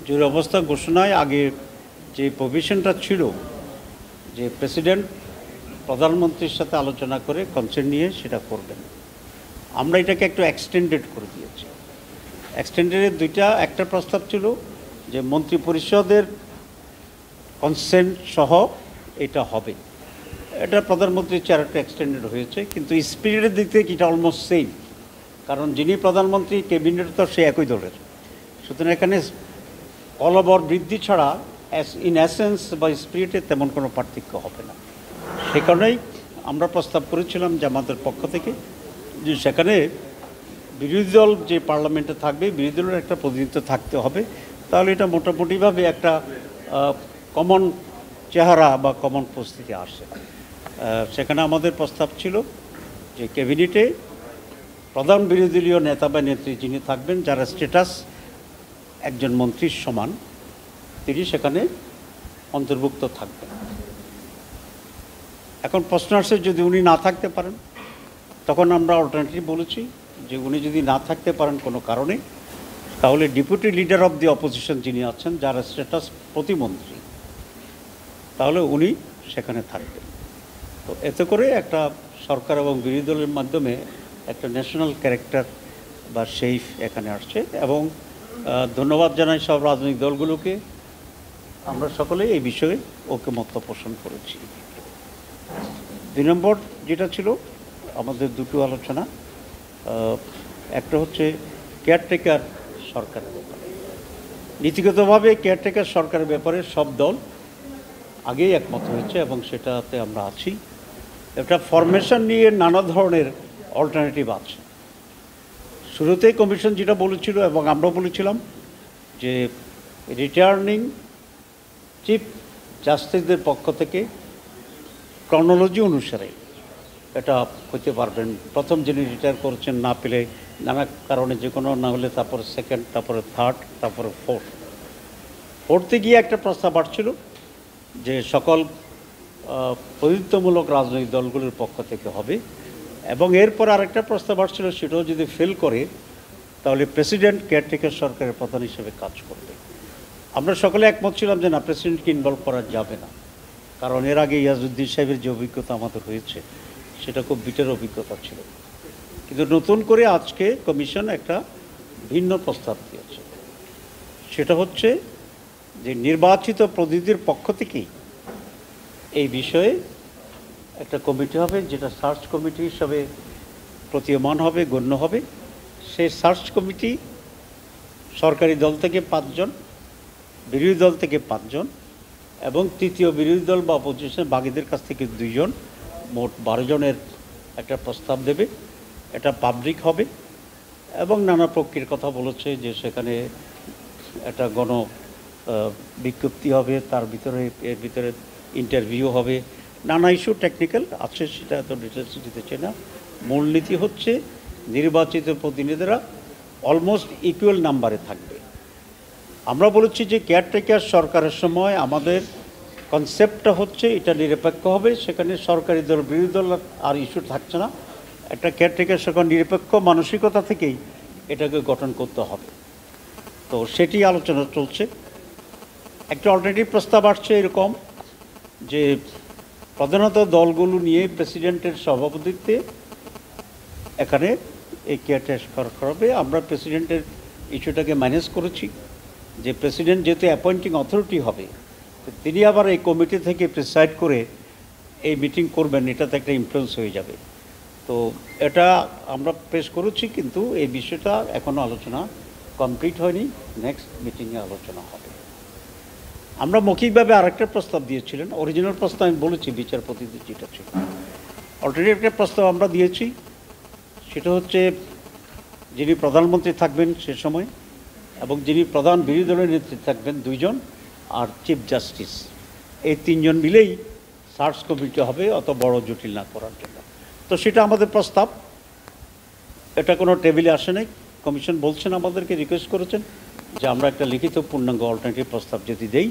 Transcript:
জরুরি অবস্থা ঘোষণায় আগে যে প্রভিশনটা ছিল যে প্রেসিডেন্ট প্রধানমন্ত্রীর সাথে আলোচনা করে কনসেন্ট নিয়ে সেটা করবেন, আমরা এটাকে একটু এক্সটেন্ডেড করে দিয়েছি। এক্সটেন্ডেডের একটা প্রস্তাব ছিল যে মন্ত্রী পরিষদের কনসেন্ট সহ এটা হবে, এটা প্রধানমন্ত্রীর চেয়ে আরেকটা এক্সটেন্ডেড হয়েছে, কিন্তু স্পিরিটের দিক থেকে এটা অলমোস্ট সেম, কারণ যিনি প্রধানমন্ত্রী ক্যাবিনেট তো সে একই দলের, সুতরাং এখানে কলবর বৃদ্ধি ছাড়া ইন এসেন্স বা স্পিরিটে তেমন কোনো পার্থক্য হবে না। সে কারণেই আমরা প্রস্তাব করেছিলাম যে আমাদের পক্ষ থেকে যে সেখানে বিরোধী দল যে পার্লামেন্টে থাকবে বিরোধী দলের একটা প্রতিনিধিত্ব থাকতে হবে, তাহলে এটা মোটামুটিভাবে একটা কমন চেহারা বা কমন পরিস্থিতি আসে। সেখানে আমাদের প্রস্তাব ছিল যে ক্যাবিনেটে প্রধান বিরোধী দলীয় নেতা বা নেত্রী যিনি থাকবেন, যারা স্ট্যাটাস একজন মন্ত্রীর সমান, তিনি সেখানে অন্তর্ভুক্ত থাকবেন। এখন প্রশ্ন আসছে যদি উনি না থাকতে পারেন, তখন আমরা অল্টারনেটিভ বলেছি যে উনি যদি না থাকতে পারেন কোনো কারণে, তাহলে deputy leader of the opposition যিনি আছেন, যার স্ট্যাটাস প্রতিমন্ত্রী, তাহলে উনি সেখানে থাকবেন। তো এতে করে একটা সরকার এবং বিরোধী দলের মাধ্যমে একটা ন্যাশনাল ক্যারেক্টার বা শেইফ এখানে আসছে। এবং ধন্যবাদ জানাই সব রাজনৈতিক দলগুলোকে, আমরা সকলেই এই বিষয়ে ঐকমত্য পোষণ করেছি। 2 নম্বর যেটা ছিল আমাদের দুটো আলোচনা, একটা হচ্ছে কেয়ারটেকার সরকারের ব্যাপারে। নীতিগতভাবে কেয়ারটেকার সরকারের ব্যাপারে সব দল আগেই একমত হয়েছে এবং সেটাতে আমরা আছি। একটা ফরমেশন নিয়ে নানা ধরনের অল্টারনেটিভ আছে। শুরুতেই কমিশন যেটা বলেছিল এবং আমরা বলেছিলাম যে রিটার্নিং চিফ জাস্টিসদের পক্ষ থেকে ক্রনোলজি অনুসারে এটা হতে পারবেন, প্রথম যিনি রিটায়ার করেছেন না পেলে নানা কারণে যে কোনো না হলে তারপরে সেকেন্ড, তারপরে থার্ড, তারপরে ফোর্থে গিয়ে একটা প্রস্তাব আসছিল যে সকল প্রতিনিধিত্বমূলক রাজনৈতিক দলগুলোর পক্ষ থেকে হবে, এবং এরপর আরেকটা প্রস্তাব আসছিল সেটাও যদি ফেল করে তাহলে প্রেসিডেন্ট কেয়ারটেকার সরকারের প্রধান হিসেবে কাজ করবে। আমরা সকলে একমত ছিলাম যে না, প্রেসিডেন্টকে ইনভলভ করা যাবে না, কারণ এর আগে ইয়াজউদ্দিন সাহেবের যে অভিজ্ঞতা আমাদের হয়েছে সেটা খুব বিটের অভিজ্ঞতা ছিল। কিন্তু নতুন করে আজকে কমিশন একটা ভিন্ন প্রস্তাব দিয়েছে, সেটা হচ্ছে যে নির্বাচিত প্রতিনিধির পক্ষ থেকেই এই বিষয়ে একটা কমিটি হবে, যেটা সার্চ কমিটি হিসাবে প্রতীয়মান হবে, গণ্য হবে। সেই সার্চ কমিটি সরকারি দল থেকে 5 জন, বিরোধী দল থেকে 5 জন এবং তৃতীয় বিরোধী দল বা অপোজিশন বাকিদের কাছ থেকে 2 জন, মোট 12 জনের একটা প্রস্তাব দেবে। এটা পাবলিক হবে এবং নানা প্রক্রিয়ার কথা বলেছে যে সেখানে একটা গণ বিজ্ঞপ্তি হবে, এর ভিতরে ইন্টারভিউ হবে, নানা ইস্যু টেকনিক্যাল আছে, সেটা এত ডিটেলস দিতে চাই না। মূলনীতি হচ্ছে নির্বাচিত প্রতিনিধিরা অলমোস্ট ইকুয়াল নাম্বারে থাকবে। আমরা বলেছি যে কেয়ারটেকার সরকারের সময় আমাদের কনসেপ্টটা হচ্ছে এটা নিরপেক্ষ হবে, সেখানে সরকারি দল বিরোধী দল আর ইস্যু থাকছে না, একটা কেয়ারটেকার সরকার নিরপেক্ষ মানসিকতা থেকেই এটাকে গঠন করতে হবে। তো সেটি আলোচনা চলছে। একটা অল্টারনেটিভ প্রস্তাব আসছে এরকম যে প্রধানত দলগুলো নিয়ে প্রেসিডেন্টের সভাপতিত্বে এখানে এই কেয়ারটেকার হবে। আমরা প্রেসিডেন্টের ইস্যুটাকে ম্যানেজ করেছি যে প্রেসিডেন্ট যেহেতু অ্যাপয়েন্টিং অথরিটি হবে, তিনি আবার এই কমিটি থেকে প্রিসাইড করে এই মিটিং করবেন, এটাতে একটা ইনফ্লুয়েন্স হয়ে যাবে। তো এটা আমরা পেশ করেছি, কিন্তু এই বিষয়টা এখনও আলোচনা কমপ্লিট হয়নি, নেক্সট মিটিংয়ে আলোচনা হবে। আমরা মৌখিকভাবে আরেকটা প্রস্তাব দিয়েছিলেন, অরিজিনাল প্রস্তাব আমি বলেছি বিচারপতিদের যেটা ছিল, অল্টারনেটিভ একটা প্রস্তাব আমরা দিয়েছি, সেটা হচ্ছে যিনি প্রধানমন্ত্রী থাকবেন সে সময় এবং যিনি প্রধান বিরোধী দলের নেতৃত্বে থাকবেন 2 জন, আর চিফ জাস্টিস, এই 3 জন মিলেই সার্চ কমিটি হবে, অত বড় জটিল না করার জন্য। তো সেটা আমাদের প্রস্তাব, এটা কোনো টেবিলে আসে নাই। কমিশন বলছেন, আমাদেরকে রিকোয়েস্ট করেছেন যে আমরা একটা লিখিত পূর্ণাঙ্গ অল্টারনেটিভ প্রস্তাব যদি দেই